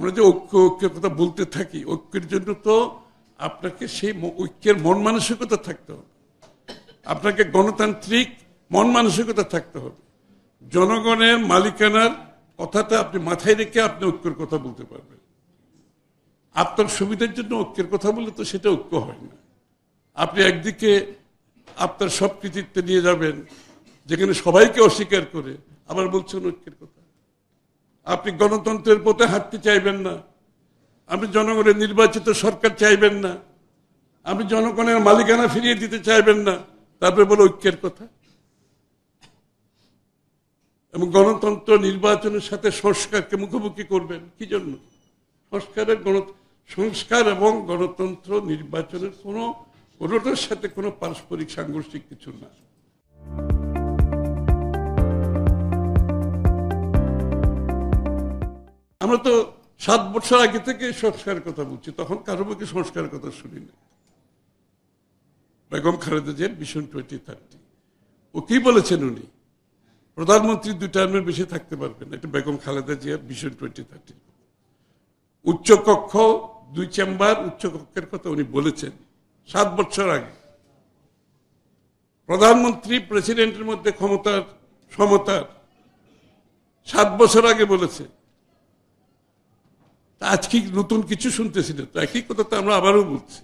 আমরা যে ঐক্যের কথা বলতে থাকি, ঐক্যের জন্য তো আপনাকে সেই ঐক্যের মন মানসিকতা থাকতে হবে, আপনাকে গণতান্ত্রিক মন মানসিকতা থাকতে হবে। জনগণের মালিকানার কথাটা আপনি মাথায় রেখে আপনি ঐক্যের কথা বলতে পারবেন। আপনার সুবিধার জন্য ঐক্যের কথা বললে তো সেটা ঐক্য হয় না। আপনি একদিকে আপনার সব কৃতিত্ব নিয়ে যাবেন, যেখানে সবাইকে অস্বীকার করে, আবার বলছেন ঐক্যের কথা। আপনি গণতন্ত্রের পথে হাঁটতে চাইবেন না, আপনি জনগণের নির্বাচিত সরকার চাইবেন না, আপনি জনগণের মালিকানা ফিরিয়ে দিতে চাইবেন না, তারপরে বলে ঐক্যের কথা। এবং গণতন্ত্র নির্বাচনের সাথে সংস্কারকে মুখোমুখি করবেন কি জন্য? সংস্কার এবং গণতন্ত্র নির্বাচনের কোনোটার সাথে কোনো পারস্পরিক সাংঘর্ষিক কিছু না। আমরা তো 7 বছর আগে থেকে সংস্কারের কথা বলছি, তখন কারো মুখে সংস্কারের কথা শুনি না। বেগম খালেদা জিয়ার ভিশন 2030, ও কি বলেছেন? উনি প্রধানমন্ত্রী 2 টার্মের বেশি থাকতে পারবেন, এটা বেগম খালেদা জিয়ার ভিশন 2030। উচ্চ কক্ষ 2 চেম্বার, উচ্চ কক্ষের কথা উনি বলেছেন 7 বছর আগে। প্রধানমন্ত্রী প্রেসিডেন্টের মধ্যে ক্ষমতার সমতার 7 বছর আগে বলেছে। আজকে নতুন কিছু শুনতেছি না তো, একই কথা তো আমরা আবারও বলছি।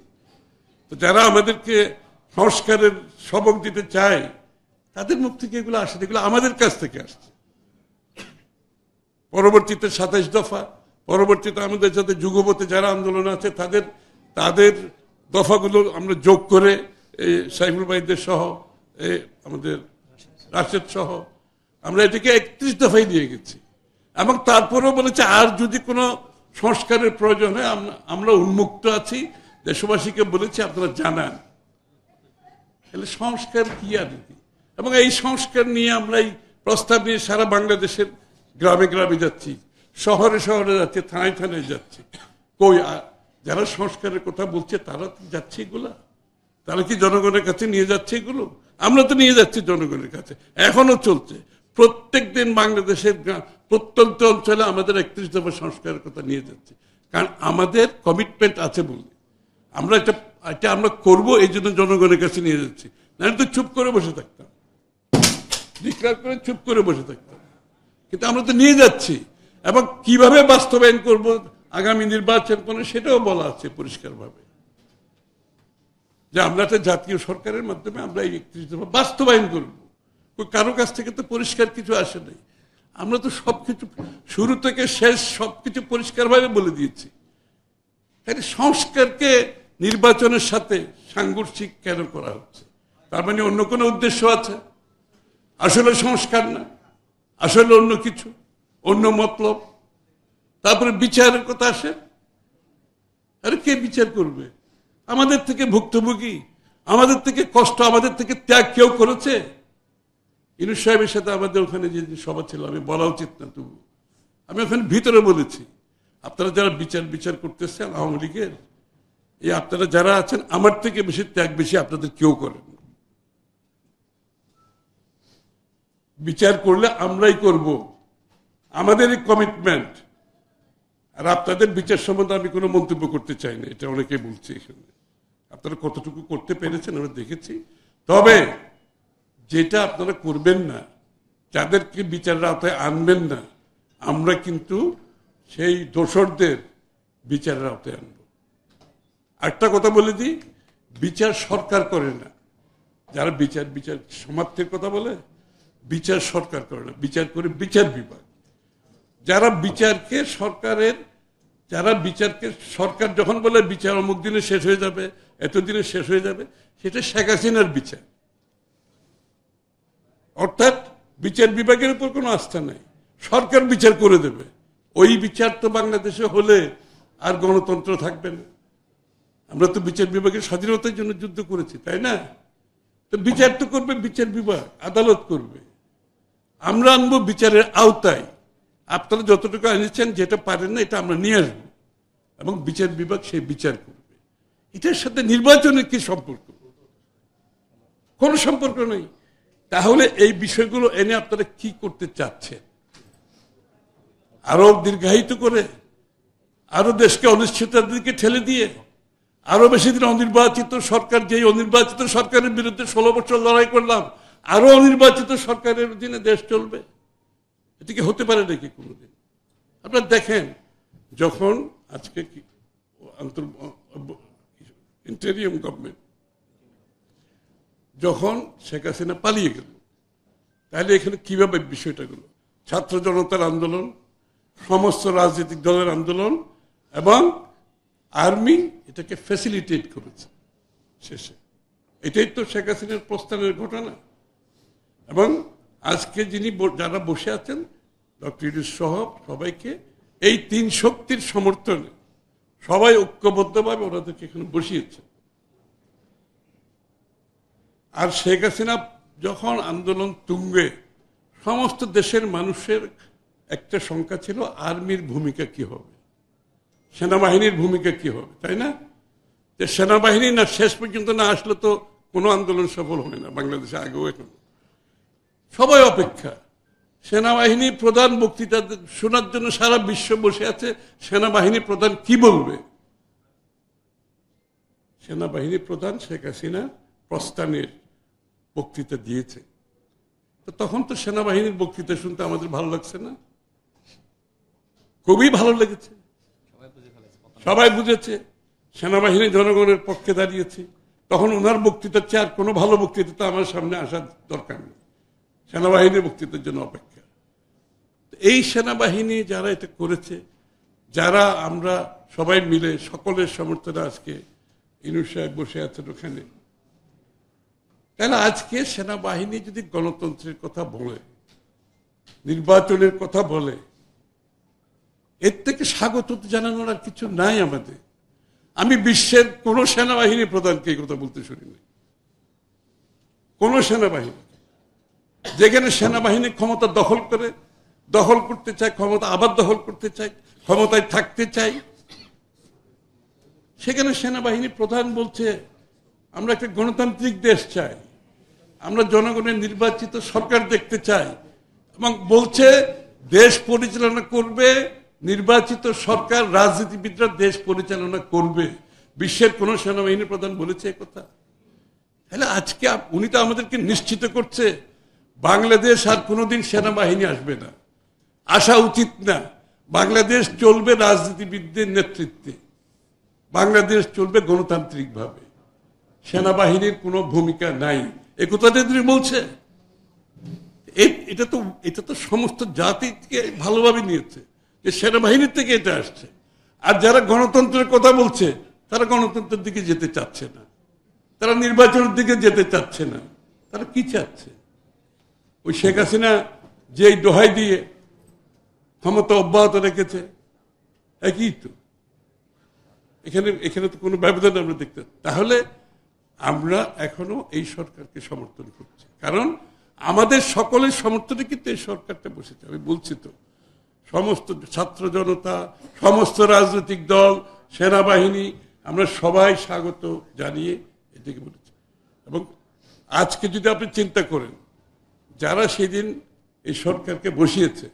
তো যারা আমাদেরকে সংস্কারের সবক দিতে চায়, তাদের মুখ থেকে এগুলো আসে, এগুলো আমাদের কাছ থেকে আসছে। পরবর্তীতে 27 দফা, পরবর্তীতে আমাদের সাথে যুগপথে যারা আন্দোলন আছে তাদের দফাগুলো আমরা যোগ করে সাইফুল ভাইদের সহ আমাদের রাশেদ সহ আমরা এটাকে 31 দফায় নিয়ে গেছি। এবং তারপরেও বলেছে আর যদি কোনো সংস্কারের প্রয়োজন হয় আমরা উন্মুক্ত আছি, দেশবাসীকে বলেছি আপনারা জানান। তাহলে সংস্কার কি আর কি? এবং এই সংস্কার নিয়ে আমরা এই প্রস্তাব নিয়ে সারা বাংলাদেশের গ্রামে গ্রামে যাচ্ছি, শহরে শহরে যাচ্ছি, থানায় থানায় যাচ্ছি। কই যারা সংস্কারের কথা বলছে তারা যাচ্ছে এগুলা? তারা কি জনগণের কাছে নিয়ে যাচ্ছে এগুলো? আমরা তো নিয়ে যাচ্ছি জনগণের কাছে, এখনো চলছে। প্রত্যেক দিন বাংলাদেশের প্রত্যন্ত অঞ্চলে আমাদের 31 দফা সংস্কারের কথা নিয়ে যাচ্ছে, কারণ আমাদের কমিটমেন্ট আছে বলে আমরা এটা আমরা করবো, এই জন্য জনগণের কাছে নিয়ে যাচ্ছি। নাহলে তো চুপ করে বসে থাকতাম, ডিক্লেয়ার করে চুপ করে বসে থাকতাম। কিন্তু আমরা তো নিয়ে যাচ্ছি, এবং কিভাবে বাস্তবায়ন করব আগামী নির্বাচন করে সেটাও বলা আছে পরিষ্কারভাবে, যে আমরা একটা জাতীয় সরকারের মাধ্যমে আমরা এই 31 দফা বাস্তবায়ন করব। কারো কাছ থেকে তো পরিষ্কার কিছু আসে নাই। আমরা তো সবকিছু শুরু থেকে শেষ সবকিছু পরিষ্কারভাবে বলে দিয়েছি। তাই সংস্কারকে নির্বাচনের সাথে সাংঘর্ষিক কেন করা হচ্ছে? তার মানে অন্য কোনো উদ্দেশ্য আছে? আসলে সংস্কার না, আসলে অন্য কিছু, অন্য মতলব। তারপরে বিচারের কথা আসে, আরে কে বিচার করবে? আমাদের থেকে ভুক্তভোগী, আমাদের থেকে কষ্ট, আমাদের থেকে ত্যাগ কেউ করেছে? ইউনূস সাহেবের সাথে আমাদের ওখানে যে সভা ছিল, আমি বলা উচিত না, তবু আমি ওখানে ভিতরে বলেছি, আপনারা যারা বিচার করতেছেন আওয়ামী লীগের, এই আপনারা যারা আছেন আমার থেকে বেশি ত্যাগ বেশি আপনাদের কেউ করেন। বিচার করলে আমরাই করব, আমাদের এই কমিটমেন্ট। আর আপনাদের বিচার সম্বন্ধে আমি কোনো মন্তব্য করতে চাই না, এটা অনেকেই বলছে এখানে। আপনারা কতটুকু করতে পেরেছেন আমরা দেখেছি। তবে যেটা আপনারা করবেন না, যাদেরকে বিচারের আওতায় আনবেন না, আমরা কিন্তু সেই দোষরদের বিচারের আওতায় আনব। একটা কথা বলে দিই, বিচার সরকার করে না। যারা বিচার সমাপ্তির কথা বলে, বিচার সরকার করে না, বিচার করে বিচার বিভাগ। যারা বিচারকে সরকার যখন বলে বিচার অমুক দিনে শেষ হয়ে যাবে, এতদিনে শেষ হয়ে যাবে, সেটা শেখ হাসিনার বিচার। অর্থাৎ বিচার বিভাগের উপর কোনো আস্থা নেই, সরকার বিচার করে দেবে। ওই বিচার তো বাংলাদেশে হলে আর গণতন্ত্র থাকবে না। আমরা তো বিচার বিভাগের স্বাধীনতার জন্য যুদ্ধ করেছি, তাই না? তো বিচার তো করবে বিচার বিভাগ, আদালত করবে। আমরা আনবো বিচারের আওতায়। আপনারা যতটুকু এনেছেন, যেটা পারেন না এটা আমরা নিয়ে আসবো, এবং বিচার বিভাগ সেই বিচার করবে। এটার সাথে নির্বাচনের কি সম্পর্ক? কোনো সম্পর্ক নেই। তাহলে এই বিষয়গুলো এনে আপনারা কি করতে চাচ্ছেন? আরো দীর্ঘায়িত করে আরো দেশকে অনিশ্চয়তার দিকে ঠেলে দিয়ে আরো বেশি দিন অনির্বাচিত সরকার, যেই অনির্বাচিত সরকারের বিরুদ্ধে 16 বছর লড়াই করলাম, আরো অনির্বাচিত সরকারের অধীনে দেশ চলবে? এটা কি হতে পারে নাকি কোনোদিন? আপনারা দেখেন, যখন আজকে ইন্টেরিয়াম গভর্নমেন্ট যখন শেখ হাসিনা পালিয়ে গেল, তাহলে এখানে কিভাবে বিষয়টা গেল? ছাত্র জনতার আন্দোলন, সমস্ত রাজনৈতিক দলের আন্দোলন এবং আর্মি এটাকে ফ্যাসিলিটেট করেছে শেষে। এটাই তো শেখ হাসিনার প্রস্থানের ঘটনা। এবং আজকে যিনি যারা বসে আছেন, ডক্টর ইউনূস সহ সবাইকে এই 3 শক্তির সমর্থনে সবাই ঐক্যবদ্ধভাবে ওনাদেরকে এখানে বসিয়েছে। আর শেখ হাসিনা যখন আন্দোলন তুঙ্গে, সমস্ত দেশের মানুষের একটা শঙ্কা ছিল আর্মির ভূমিকা কি হবে, সেনাবাহিনীর ভূমিকা কি হবে, তাই না? যে সেনাবাহিনী না শেষ পর্যন্ত না আসলে তো কোনো আন্দোলন সফল হয় না বাংলাদেশে, আগেও এখন সবাই অপেক্ষা। সেনাবাহিনী প্রধান বক্তৃতা শোনার জন্য সারা বিশ্ব বসে আছে, সেনাবাহিনী প্রধান কি বলবে? সেনাবাহিনী প্রধান শেখ হাসিনা প্রস্থানের বক্তৃতা দিয়েছে, তো তখন তো সেনাবাহিনীর বক্তৃতা শুনতে আমাদের ভালো লাগছে না? খুবই ভালো লেগেছে, সবাই বুঝেছে সেনাবাহিনী জনগণের পক্ষে দাঁড়িয়েছে। তখন ওনার বক্তৃতার চেয়ে আর কোনো ভালো বক্তৃতা তো আমার সামনে আসার দরকার নেই, সেনাবাহিনীর বক্তৃতার জন্য অপেক্ষা। এই সেনাবাহিনী যারা এটা করেছে, যারা আমরা সবাই মিলে সকলের সমর্থনে আজকে ইউনূস সাহেব বসে আছেন ওখানে, তাহলে আজকে সেনাবাহিনী যদি গণতন্ত্রের কথা বলে, নির্বাচনের কথা বলে, এর থেকে স্বাগত জানানোর আর কিছু নাই আমাদের। আমি বিশ্বের কোন সেনাবাহিনী প্রধানকে এই কথা বলতে শুনিনি। কোন সেনাবাহিনী, যেখানে সেনাবাহিনী ক্ষমতা দখল করতে চায়, ক্ষমতা আবার দখল করতে চায়, ক্ষমতায় থাকতে চায়, সেখানে সেনাবাহিনী প্রধান বলছে আমরা একটা গণতান্ত্রিক দেশ চাই, আমরা জনগণের নির্বাচিত সরকার দেখতে চাই, এবং বলছে দেশ পরিচালনা করবে নির্বাচিত সরকার, রাজনীতিবিদরা দেশ পরিচালনা করবে। বিশ্বের কোন সেনাবাহিনী প্রধান বলেছে একথা? তাহলে আজকে উনি তো আমাদেরকে নিশ্চিত করছে বাংলাদেশ আর কোনোদিন সেনাবাহিনী আসবে না, আসা উচিত না। বাংলাদেশ চলবে রাজনীতিবিদদের নেতৃত্বে, বাংলাদেশ চলবে গণতান্ত্রিক ভাবে, সেনাবাহিনীর কোনো ভূমিকা নাই, এ কথাটা তিনি বলছে। এটা তো সমস্ত জাতিকে ভালোভাবে নিয়েছে যে সেনাবাহিনীর থেকে এটা আসছে। আর যারা গণতন্ত্রের কথা বলছে তারা গণতন্ত্রের দিকে যেতে চাচ্ছে না, তারা নির্বাচনের দিকে যেতে চাচ্ছে না। তারা কি চাচ্ছে? ওই শেখ হাসিনা যে দোহাই দিয়ে ক্ষমতা অব্যাহত রেখেছে, একই তো। এখানে তো কোনো ব্যবধান আমরা দেখতে। তাহলে আমরা এখনো এই সরকারকে সমর্থন করছি, কারণ আমাদের সকলের সমর্থনে কিন্তু এই সরকারটা বসেছে। আমি বলছি তো, সমস্ত ছাত্র জনতা, সমস্ত রাজনৈতিক দল, সেনাবাহিনী, আমরা সবাই স্বাগত জানিয়ে এটাকে বলেছি। এবং আজকে যদি আপনি চিন্তা করেন, যারা সেদিন এই সরকারকে বসিয়েছে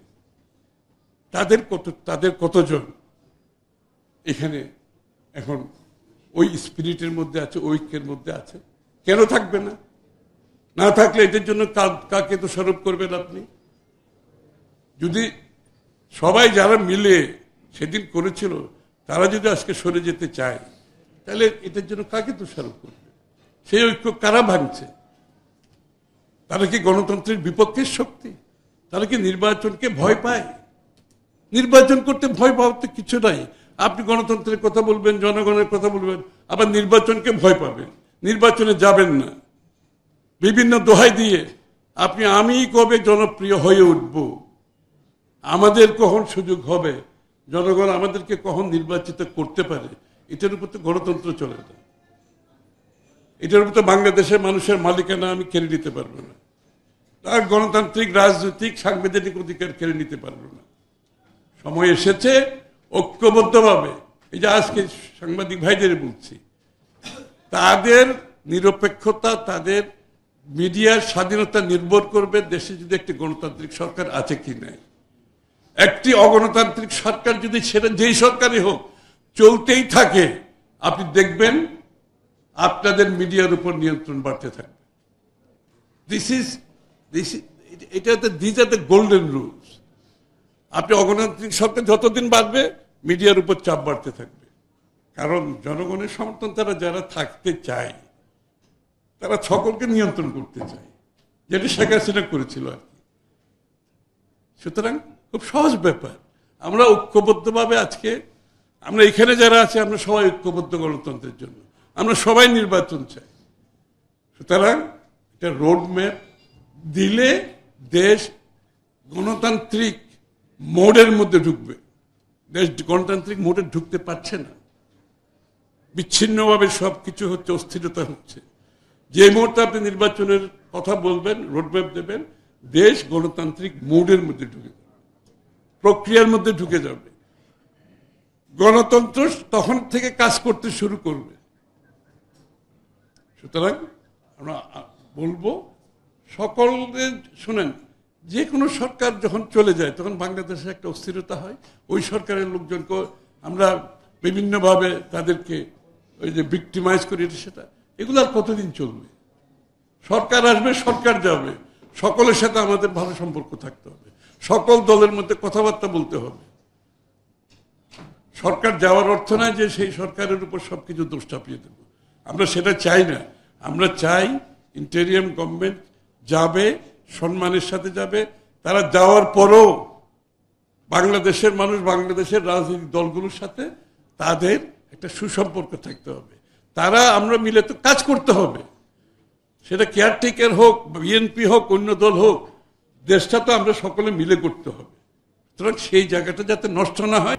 তাদের কতজন এখানে এখন ওই স্পিরিটের মধ্যে আছে, ঐক্যের মধ্যে আছে? কেন থাকবে না? না থাকলে এদের জন্য কাকে দোষারোপ করবেন আপনি? যদি সবাই যারা মিলে সেদিন করেছিল তারা যদি আজকে সরে যেতে চায়, তাহলে এটার জন্য কাকে দোষারোপ করবে? সেই ঐক্য কারা ভাঙছে? তারা কি গণতন্ত্রের বিপক্ষের শক্তি? তারা কি নির্বাচনকে ভয় পায়? নির্বাচন করতে ভয় পাওয়ার তো কিছু নাই। আপনি গণতন্ত্রের কথা বলবেন, জনগণের কথা বলবেন, আবার নির্বাচনকে ভয় পাবেন, নির্বাচনে যাবেন না। বিভিন্ন দোহাই দিয়ে আমি কবে জনপ্রিয় হয়ে উঠব, আমাদের কখন সুযোগ হবে, জনগণ আমাদেরকে কখন নির্বাচিত করতে পারে, এটার উপর তো গণতন্ত্র চলে না। এটার উপর তো বাংলাদেশের মানুষের মালিকানা আমি কেড়ে নিতে পারবো না, তার গণতান্ত্রিক রাজনৈতিক সাংবিধানিক অধিকার কেড়ে নিতে পারবো না। সময় এসেছে ঐক্যবদ্ধভাবে, এই যে আজকে সাংবাদিক ভাইদের বলছি, তাদের নিরপেক্ষতা, তাদের মিডিয়ার স্বাধীনতা নির্ভর করবে দেশে যদি একটি গণতান্ত্রিক সরকার আছে কি নাই। একটি অগণতান্ত্রিক সরকার যদি সেটা যেই সরকারই হোক চলতেই থাকে, আপনি দেখবেন আপনাদের মিডিয়ার উপর নিয়ন্ত্রণ বাড়তে থাকবে। This are the golden rules. আপনি অগণতান্ত্রিক সরকার যতদিন বাড়বে মিডিয়ার উপর চাপ বাড়তে থাকবে, কারণ জনগণের সমর্থন তারা যারা থাকতে চায় তারা সকলকে নিয়ন্ত্রণ করতে চায়, যেটা শেখ হাসিনা করেছিল আর কি। সুতরাং খুব সহজ ব্যাপার। আমরা ঐক্যবদ্ধভাবে আজকে আমরা এখানে যারা আছে আমরা সবাই ঐক্যবদ্ধ গণতন্ত্রের জন্য, আমরা সবাই নির্বাচন চাই। সুতরাং এটা রোডম্যাপ দিলে দেশ গণতান্ত্রিক মোডের মধ্যে ঢুকবে। দেশ গণতান্ত্রিক মোডে ঢুকতে পারছে না, বিচ্ছিন্নভাবে সবকিছু হচ্ছে, অস্থিরতা হচ্ছে। যে মুহূর্তে আপনি নির্বাচনের কথা বলবেন, রোডম্যাপ দেবেন, দেশ গণতান্ত্রিক মোডের মধ্যে ঢুকে যাবে, প্রক্রিয়ার মধ্যে ঢুকে যাবে। গণতন্ত্র তখন থেকে কাজ করতে শুরু করবে। সুতরাং আমরা বলবো সকলকে, শুনেন, যে কোনো সরকার যখন চলে যায় তখন বাংলাদেশে একটা অস্থিরতা হয়। ওই সরকারের লোকজনকে আমরা বিভিন্নভাবে তাদেরকে ওই যে ভিক্টিমাইজ করি, সেটা এগুলো আর কতদিন চলবে? সরকার আসবে, সরকার যাবে, সকলের সাথে আমাদের ভালো সম্পর্ক থাকতে হবে, সকল দলের মধ্যে কথাবার্তা বলতে হবে। সরকার যাওয়ার অর্থ নয় যে সেই সরকারের উপর সবকিছু দোষ চাপিয়ে দেব, আমরা সেটা চাই না। আমরা চাই ইন্টেরিয়াম গভর্নমেন্ট যাবে, সম্মানের সাথে যাবে। তারা যাওয়ার পরও বাংলাদেশের মানুষ, বাংলাদেশের রাজনৈতিক দলগুলোর সাথে তাদের একটা সুসম্পর্ক থাকতে হবে। তারা আমরা মিলে তো কাজ করতে হবে, সেটা কেয়ারটেকার হোক, বিএনপি হোক, অন্য দল হোক, দেশটা তো আমরা সকলে মিলে করতে হবে। সুতরাং সেই জায়গাটা যাতে নষ্ট না হয়।